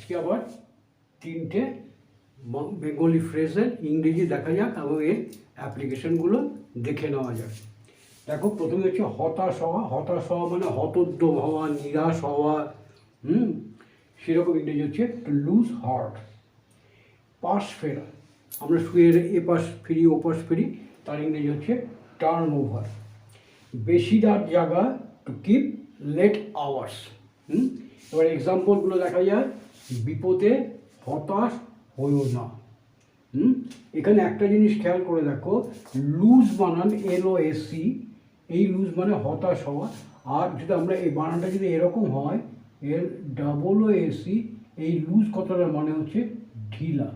আজকে আবার তিনটে বেঙ্গলি ফ্রেজের ইংরেজি দেখা যাক এবং এর অ্যাপ্লিকেশনগুলো দেখে নেওয়া যাক। দেখো, প্রথমে হচ্ছে হতাশ হওয়া। হতাশ হওয়া মানে হতোদ্যম হওয়া, নিরাশ হওয়া। সেরকম ইংরেজি হচ্ছে টু লুজ হার্ট। পাশ ফেরা, আমরা শুয়ে এপাশ ফিরি ওপাশ ফিরি, তার ইংরেজি হচ্ছে টার্ন ওভার। বেশি রাত জাগা, টু কিপ লেট আওয়ার্স। এবার এক্সাম্পলগুলো দেখা যায়। বিপদে হতাশ হইও না। এখানে একটা জিনিস খেয়াল করে দেখো, লুজ বানান LOSC, এই লুজ মানে হতাশ হওয়া। আর যদি আমরা এই বানানটা যদি এরকম হয় LOOC, এই লুজ কথাটার মানে হচ্ছে ঢিলা।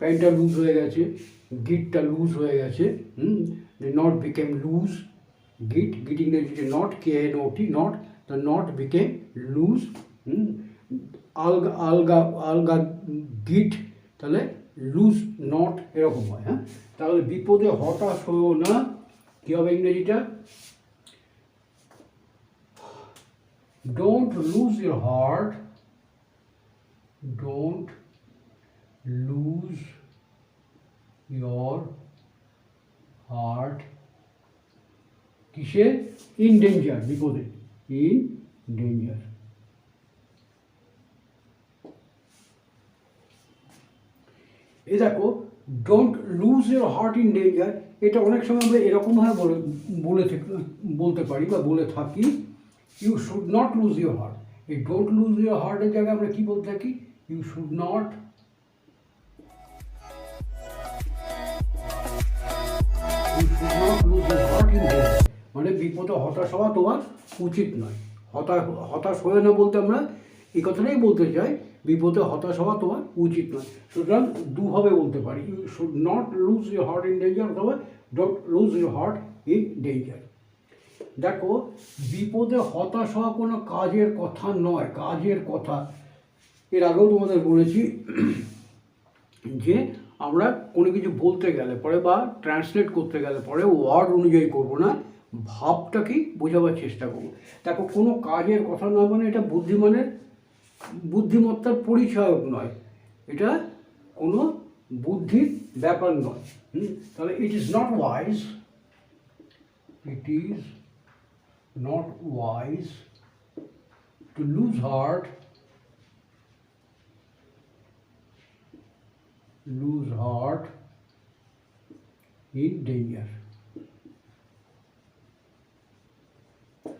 প্যান্টটা লুজ হয়ে গেছে, গিটটা লুজ হয়ে গেছে। নট বিকেম লুজ, গিট ইংরেজিতে knot, KNOT, knot, the knot became loose. আলগা গিট, তাহলে লুজ নট এরকম হয়। হ্যাঁ, তাহলে বিপদে হতাশ হয়েও না, কী হবে ইংরেজিটা? Don't lose your heart, don't lose your heart. কিসে? ইন ডেঞ্জার, বিপদে, ইন ডেঞ্জার। এই দেখো, don't lose your heart in danger, এটা অনেক সময় আমরা এরকমভাবে বলতে পারি বা বলে থাকি, you should not lose your heart. এই ডোন্ট লুজ ইউর হার্টের জায়গায় আমরা কী বলতে থাকি? You should not lose your heart in danger, মানে বিপদে হতাশ হওয়া তোমার উচিত নয়। হতাশ হয়ে না বলতে আমরা এই কথাটাই বলতে চাই, বিপদে হতাশ হওয়া তোমার উচিত নয়। সুতরাং দুভাবে বলতে পারি, you should not lose your heart in danger অথবা don't lose your heart in danger. দেখো, বিপদে হতাশ হওয়া কোনো কাজের কথা নয়, কাজের কথা। এর আগেও তোমাদের বলেছি যে আমরা কোনো কিছু বলতে গেলে পরে বা ট্রান্সলেট করতে গেলে পরে ওয়ার্ড অনুযায়ী করবো না, ভাবটাকেই বোঝাবার চেষ্টা করবো। দেখো, কোনো কাজের কথা নয় মানে এটা বুদ্ধিমত্তার পরিচয়ক নয়, এটা কোনো বুদ্ধির ব্যাপার নয়। তাহলে it is not wise, it is not wise to loose heart, in danger.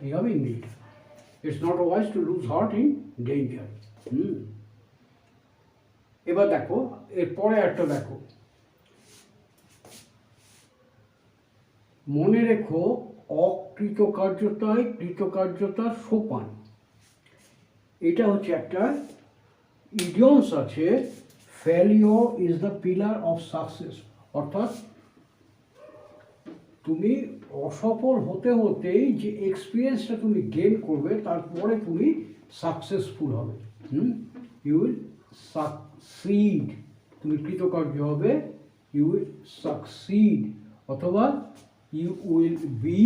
You have English. It's not wise to lose heart in danger. এবার দেখো, এরপরে একটা দেখো, মনে রেখো অকৃতকার্যতায় কৃতকার্যতার সোপান। এটা হচ্ছে একটা ইডিয়মস আছে, failure is the pillar of success. অর্থাৎ তুমি অসফল হতে হতেই যে এক্সপিরিয়েন্সটা তুমি গেইন করবে, তারপরে তুমি সাকসেসফুল হবে। ইউ উইল সাকসিড, তুমি কৃতকার্য হবে, ইউ উইল সাকসিড, অথবা ইউ উইল বি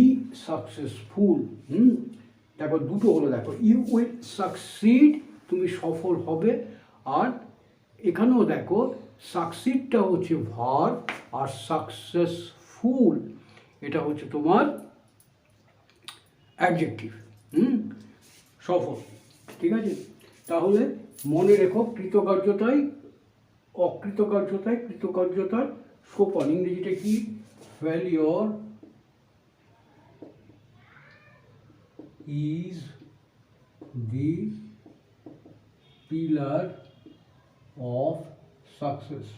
সাকসেসফুল। তারপর দুটো হলো, দেখো, ইউ উইল সাকসিড, তুমি সফল হবে। আর এখানেও দেখো, সাকসিডটা হচ্ছে ভার্ব আর সাকসেসফুল এটা হচ্ছে তোমার অ্যাডজেক্টিভ। সফল, ঠিক আছে? তাহলে মনে রেখো অকৃতকার্যতায় কৃতকার্যতার সোপান। ইংরেজিটা কি? Failure is the pillar of success.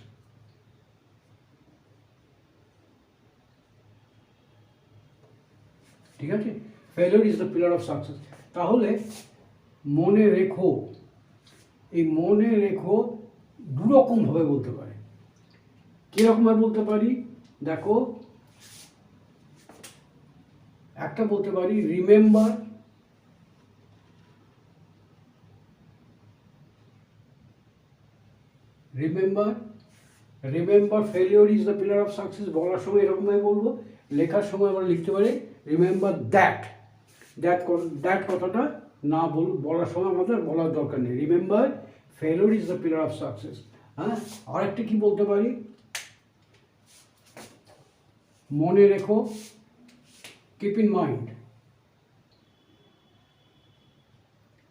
ঠিক আছে? Failure is the pillar of success. তাহলে মনে রেখো, এই মনে রেখো দুরকমভাবে বলতে পারে। কীরকমভাবে বলতে পারি? দেখো, একটা বলতে পারি remember, failure is the pillar of success বলার সময় এরকমভাবে বলবো। লেখার সময় আমরা লিখতে পারি রিমেম্বার দ্যাট কথাটা না বলার সময় আমাদের বলার দরকার নেই। Remember failure is the pillar of success. হ্যাঁ, আরেকটা কি বলতে পারি, মনে রেখো, keep in mind,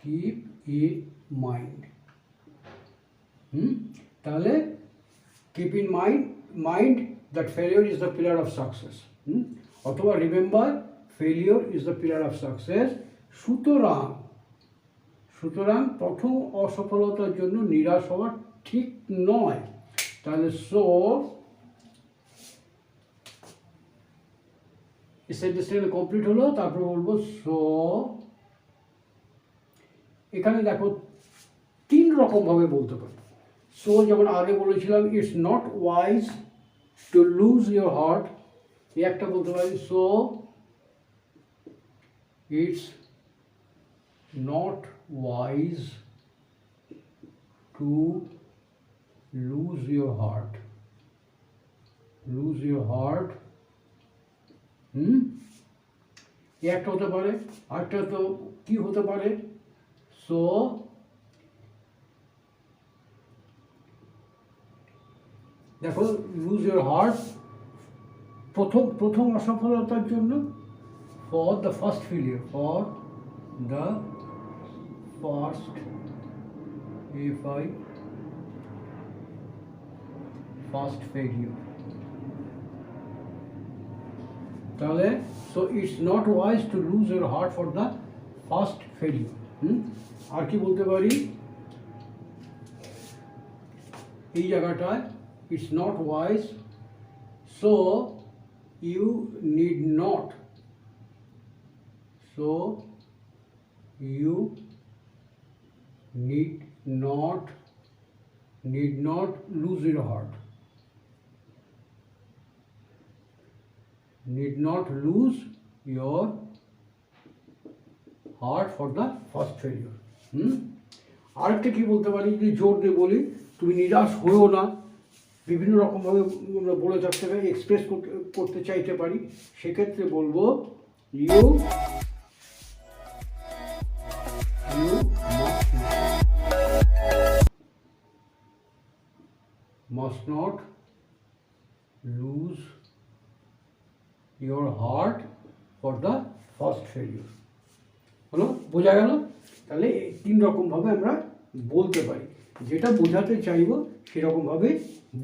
keep in mind. তাহলে keep in mind that failure is the pillar of success, অথবা remember failure is the pillar of success. সুতরাং প্রথম অসফলতার জন্য নিরাশ হওয়া ঠিক নয়। তাহলে সো সেন্টেন্সটা কমপ্লিট হলো, তারপরে বলবো সো। এখানে দেখো 3 রকমভাবে বলতে পারি। সো যেমন আগে বলেছিলাম, it's not wise to lose your heart, এই একটা বলতে পারি। So it's not wise to lose your heart, এই একটা হতে পারে। আরেকটা তো কি হতে পারে, সো দেখো, লুজ ইয়োর হার্ট প্রথম অসফলতার জন্য, for the first failure, for the first first failure. তাহলে so it's not wise to lose your heart for the first failure. আর কি বলতে পারি এই জায়গাটায়, it's not wise, so you need not lose your heart, need not lose your heart for the first failure. আরেকটা কি বলতে পারি, যদি জোর দিয়ে বলি, তুমি নিরাশ হয়েও না, বিভিন্ন রকমভাবে আমরা বলে থাকতে পারি, এক্সপ্রেস করতে চাইতে পারি। সেক্ষেত্রে বলবো you must not lose your heart for the first failure. হলো, বোঝা গেল? তাহলে 3 রকমভাবে আমরা বলতে পারি, যেটা বোঝাতে চাইবো সেরকমভাবে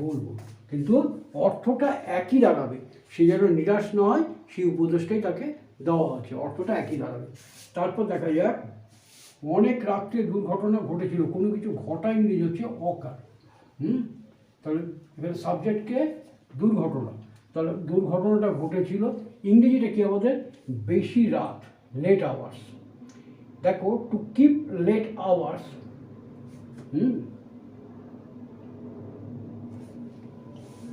বলবো, কিন্তু অর্থটা একই দাঁড়াবে। সে যেন নিরাশ না হয় সেই উপদেশটাই তাকে দেওয়া হচ্ছে, অর্থটা একই দাঁড়াবে। তারপর দেখা যাক, অনেক রাত্রে দুর্ঘটনা ঘটেছিল, কোনো কিছু ঘটায় ইংরেজি হচ্ছে অকার। তাহলে এখানে সাবজেক্টকে দুর্ঘটনা, তাহলে দুর্ঘটনাটা ঘটেছিল, ইংরেজিটা কি আমাদের বেশি রাত, লেট আওয়ার্স। দেখো, to keep late hours,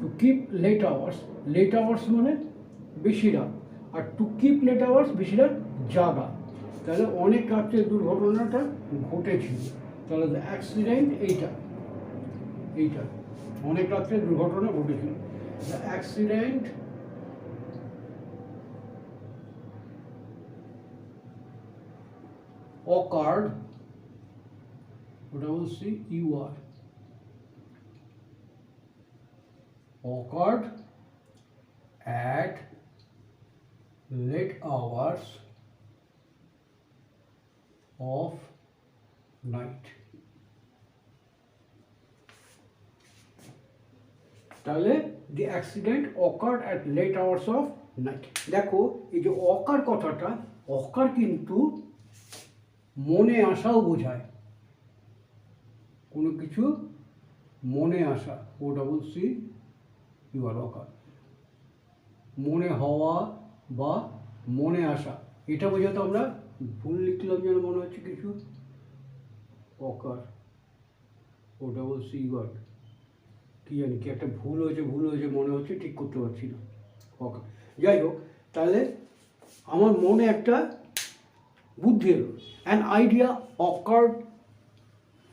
to keep late hours মানে বেশি রাত, আর টু কিপ লেট আওয়ার্স বেশি রাত জাগা। তাহলে অনেক রাত্রে দুর্ঘটনাটা ঘটেছিল, তাহলে অ্যাক্সিডেন্ট এইটা অনেক রাত্রে দুর্ঘটনা ঘটেছিল। The accident occurred, what I will see, occurred at late hours of night. তাহলে the accident occurred at late hours of night. দেখো, এই যে অকার কথাটা, অকার কিন্তু মনে আসাও বোঝায়, কোনো কিছু মনে আসা, অকার, মনে হওয়া বা মনে আসা, এটা বোঝাতে আমরা ভুল লিখলাম যেন মনে হচ্ছে কিছু, অকার, কি জানি কি একটা ভুল হয়েছে মনে হচ্ছে, ঠিক করতে পারছি না, অকার। যাই হোক, তাহলে আমার মনে একটা বুদ্ধি এলো, an idea occurred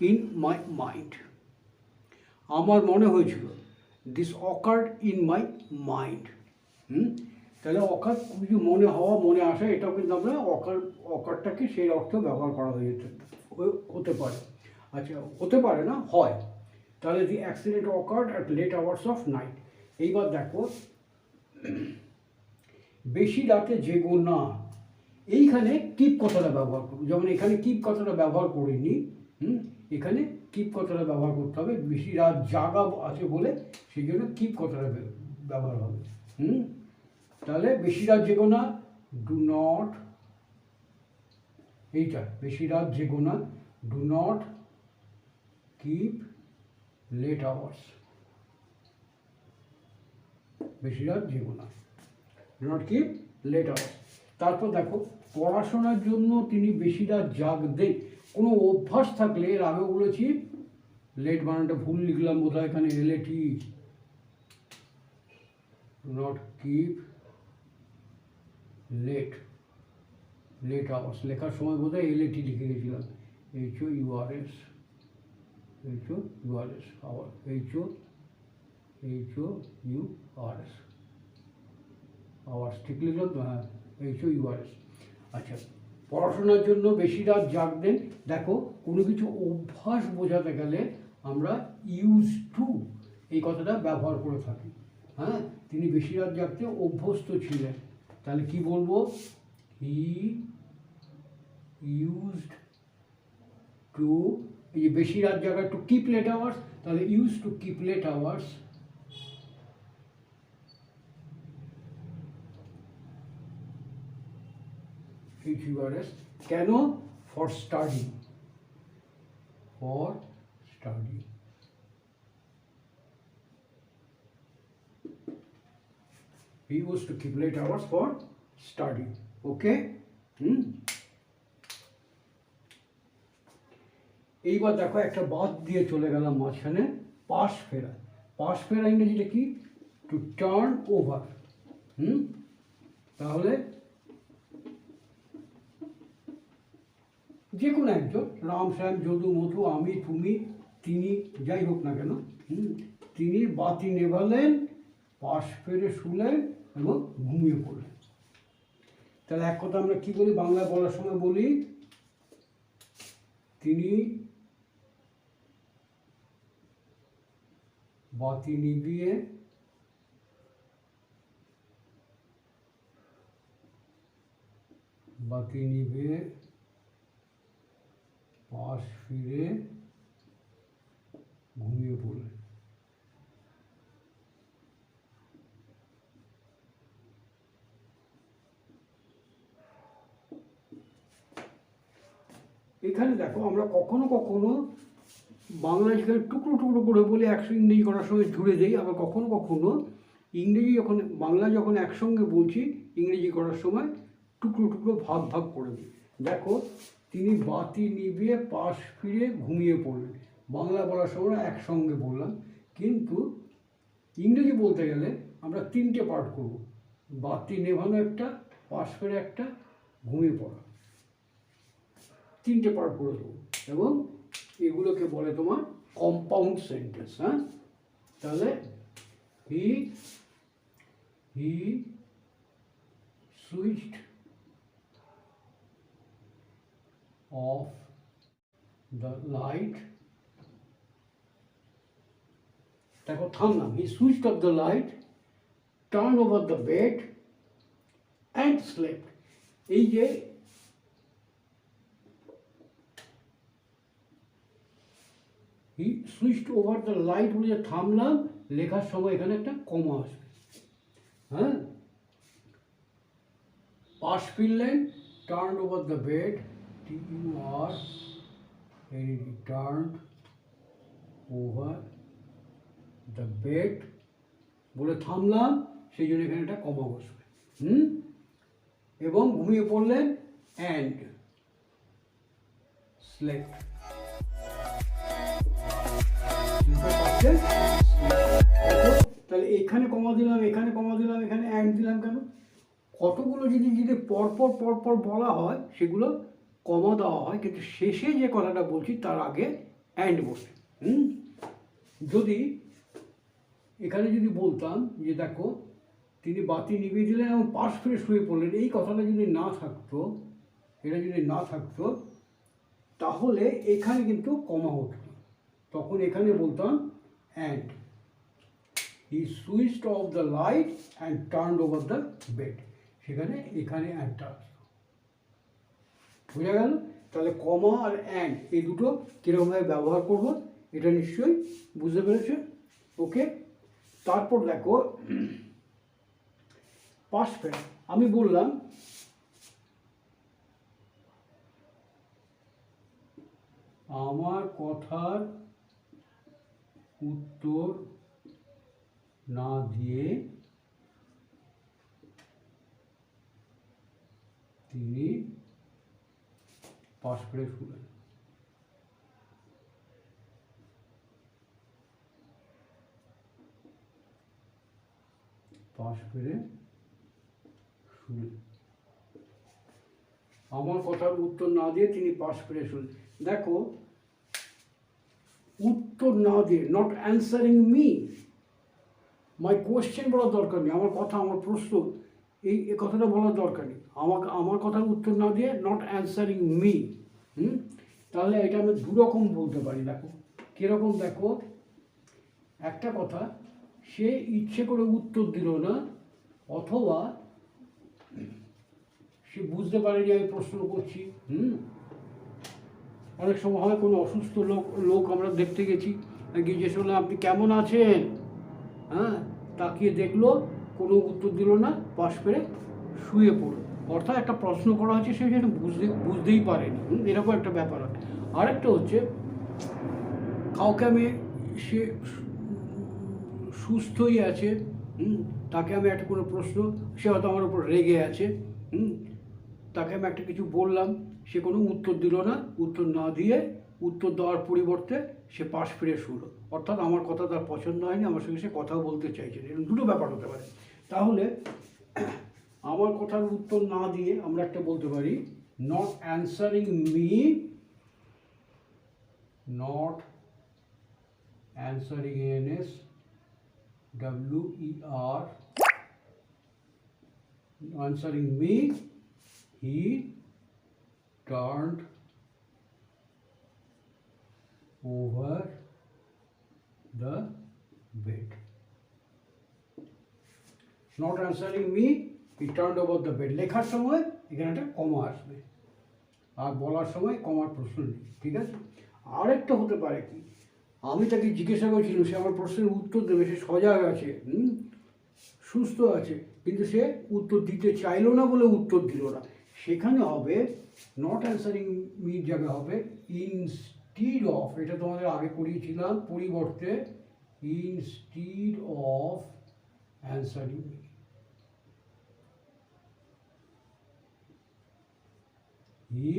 in my mind, আমার মনে হয়েছিল, this occurred in my mind. তাহলে অকার কিছু মনে হওয়া মনে আসা এটাও কিন্তু আমরা অকারটাকে সেই অর্থ ব্যবহার করা হতে পারে। আচ্ছা, হতে পারে না, হয়। তাহলে the accident occurred at late hours of night. এইবার দেখো, বেশি রাতে জেগো না, এইখানে কিপ কথাটা ব্যবহার করবো। যেমন এখানে কিপ কথাটা ব্যবহার করিনি, এখানে কিপ কথাটা ব্যবহার করতে হবে। বেশি রাত জাগা আছে বলে সেই জন্য কিপ কথাটা ব্যবহার হবে। তাহলে বেশি রাত জেগো না, ডু নট, এইটা বেশি রাত জেগো না, do not keep late hours. বেশি রাত জেগো না, do not keep late hours. তারপর দেখো, পড়াশোনার জন্য তিনি বেশি রাত জাগতেন। কোনো অভ্যাস থাকলে, এর আগে বলেছি লেট বানানটা ভুল লিখলাম বোধহয় এখানে, এলএটি, নট কিপ লেট আওয়ার্স। লেখার সময় বোধহয় এলএটি লিখে গেছিলাম, HOURS, আওয়ার, HOURS, আওয়ার্স ঠিক লিখলাম তো? হ্যাঁ, HOURS। আচ্ছা, পড়াশোনার জন্য বেশি রাত জাগতেন। দেখো, কোনো কিছু অভ্যাস বোঝাতে গেলে আমরা ইউজ টু এই কথাটা ব্যবহার করে থাকি। হ্যাঁ, তিনি বেশি রাত জাগতে অভ্যস্ত ছিলেন। তাহলে কি বলবো? হি ইউজড টু, এই যে বেশি রাত জাগা, টু কিপ লেট আওয়ার্স, তাহলে use to keep late hours. HURS। কেন? For study, he used to keep late hours for study. Okay? এইবার দেখো, একটা বাদ দিয়ে চলে গেলাম মাঝখানে, পাশ ফেরা। পাশ ফেরা ইংরেজিটা কি? To turn over. তাহলে যে কোনো একজন, রাম, শ্যাম, যদু, মধু, আমি, তুমি, তিনি, যাই হোক না কেন, তিনি বাতি নেভালেন, পাশ ফেরে শুলেন এবং ঘুমিয়ে পড়লেন। তাহলে এক কথা আমরা কি বলি, বাংলায় বলার সময় বলি, তিনি বাতি নিভিয়ে পাশ ফিরে ঘুমিয়ে পড়লেন। এখানে দেখো, আমরা কখনো কখনো বাংলা যেখানে টুকরো টুকরো করে বলে ইংরেজি করার সময় জুড়ে দেই, আবার কখনো কখনো ইংরেজি যখন বাংলা যখন একসঙ্গে বলছি, ইংরেজি করার সময় টুকরো টুকরো ভাগ ভাগ করে দিই। দেখো, তিনি বাতি নিভিয়ে পাশ ফিরে ঘুমিয়ে পড়লেন। বাংলা বলার সময় একসঙ্গে বললাম, কিন্তু ইংরেজি বলতে গেলে আমরা তিনটে পার্ট করব। বাতি নেভানো একটা, পাশ ফিরে একটা, ঘুমিয়ে পড়া, তিনটে পার্ট করে দেবো। এবং এগুলোকে বলে তোমার কম্পাউন্ড সেন্টেন্স। হ্যাঁ, তাহলে he switched off the light. দেখো, থামলাম। He switched off the light, turn over the bed and slept. এই যে he switched over the light বলে যে থামলাম, লেখার সময় এখানে একটা কমা আসবে। হ্যাঁ, পাশ ফিরলেন, turn over the bed, turn over the bed বলে থামলাম, সেই জন্য এখানে একটা কমা বসবে। এবং ঘুমিয়ে পড়লেন, অ্যান্ড স্লেপ্ট। তাহলে এখানে কমা দিলাম, এখানে কমা দিলাম, এখানে অ্যান্ড দিলাম কেন? কতগুলো যদি পরপর বলা হয় সেগুলো কমা দেওয়া হয়, কিন্তু শেষে যে কথাটা বলছি তার আগে অ্যান্ড বসে। যদি এখানে যদি বলতাম যে দেখো, তিনি বাতি নিভিয়ে দিলেন এবং পাশ ফিরে শুয়ে পড়লেন। এই কথাটা যদি না থাকতো, এটা যদি না থাকতো, তাহলে এখানে কিন্তু কমা হতো, তখন এখানে বলতাম and he switched off the light and turned over the bed, সেখানে এখানে অ্যান্ডটা আসতো। বোঝা গেল? তাহলে কমা আর অ্যান্ড এই দুটো কীরকমভাবে ব্যবহার করব এটা নিশ্চয়ই বুঝতে পেরেছো। ওকে, তারপর দেখো পাস্ট ফ্রেজ। আমি বললাম আমার কথার উত্তর না দিয়ে তিনি পাশ ফিরে শুলেন। পাশ ফিরে শুলেন। আমার কথার উত্তর না দিয়ে তিনি পাশ ফিরে শুলেন। দেখো, উত্তর না দিয়ে, not answering me, my question বলার দরকার নেই, আমার কথা, আমার প্রশ্ন, এই কথাটা বলার দরকার নেই। আমার কথার উত্তর না দিয়ে নট অ্যান্সারিং মি। তাহলে এটা আমি দুরকম বলতে পারি। দেখো কীরকম, দেখো একটা কথা, সে ইচ্ছে করে উত্তর দিল না, অথবা সে বুঝতে পারেনি আমি প্রশ্ন করছি। অনেক সময় হয় কোনো অসুস্থ লোক আমরা দেখতে গেছি, জিজ্ঞেস করলাম আপনি কেমন আছেন, হ্যাঁ, তাকিয়ে দেখলো, কোনো উত্তর দিল না, পাশ ফিরে শুয়ে পড়লো। অর্থাৎ একটা প্রশ্ন করা হচ্ছে, সে সেটা বুঝতেই পারেনি। এরকম একটা ব্যাপার হয়। আরেকটা হচ্ছে, কাউকে আমি, সে সুস্থই আছে, তাকে আমি একটা কোনো প্রশ্ন, সে হয়তো আমার উপর রেগে আছে, তাকে আমি একটা কিছু বললাম, সে কোনো উত্তর দিল না, উত্তর না দিয়ে, উত্তর দেওয়ার পরিবর্তে সে পাশ ফিরে শুলো। অর্থাৎ আমার কথা তার পছন্দ হয়নি, আমার সঙ্গে সে কথাও বলতে চাইছে না। এরকম দুটো ব্যাপার হতে পারে। তাহলে আমার কথার উত্তর না দিয়ে আমরা একটা বলতে পারি, not answering me, not answering, ANS WER, answering me, he turned over the bed. Not answering me, he turned over the bed. লেখার সময় এখানে একটা কমা আসবে, আর বলার সময় কমার প্রশ্ন নেই। ঠিক আছে? আরেকটা হতে পারে কি, আমি তাকে জিজ্ঞাসা করেছিলাম, সে আমার প্রশ্নের উত্তর দেবে, সে সজাগ আছে, সুস্থ আছে, কিন্তু সে উত্তর দিতে চাইলো না বলে উত্তর দিল না। সেখানে হবে নট অ্যান্সারিং মির জায়গা হবে ইনস্টিড অফ, এটা তোমাদের আগে করিয়েছিলাম, পরিবর্তে instead of answering me, he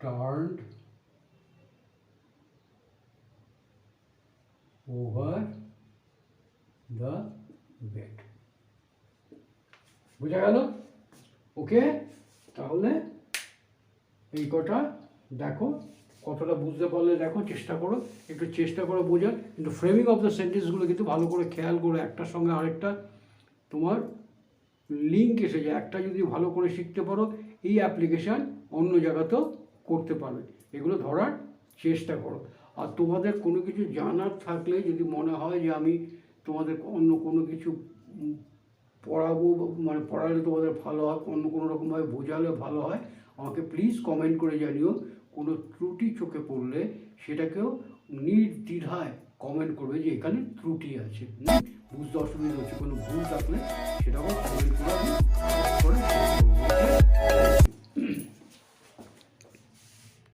turned over the bed. বোঝা গেল? ওকে, তাহলে এই কটা দেখো, কতটা বুঝতে পারলে দেখো, চেষ্টা করো, একটু চেষ্টা করো বোঝার। কিন্তু ফ্রেমিং অফ দ্য সেন্টেন্সগুলো কিন্তু ভালো করে খেয়াল করো, একটার সঙ্গে আরেকটা তোমার লিঙ্ক এসে যায়। একটা যদি ভালো করে শিখতে পারো, এই অ্যাপ্লিকেশান অন্য জায়গাতেও করতে পারবে। এগুলো ধরার চেষ্টা করো। আর তোমাদের কোনো কিছু জানার থাকলে, যদি মনে হয় যে আমি তোমাদের অন্য কোনো কিছু পড়াবো, মানে পড়ালে তোমাদের ভালো হয়, অন্য কোনো রকমভাবে বোঝালে ভালো হয়, আমাকে প্লিজ কমেন্ট করে জানিও। কোনো ত্রুটি চোখে পড়লে সেটাকেও নির্দ্বিধায় কমেন্ট করবে যে এখানে ত্রুটি আছে, বুঝতে অসুবিধা হচ্ছে, কোনো ভুল থাকলে সেটাও কমেন্ট করে আমি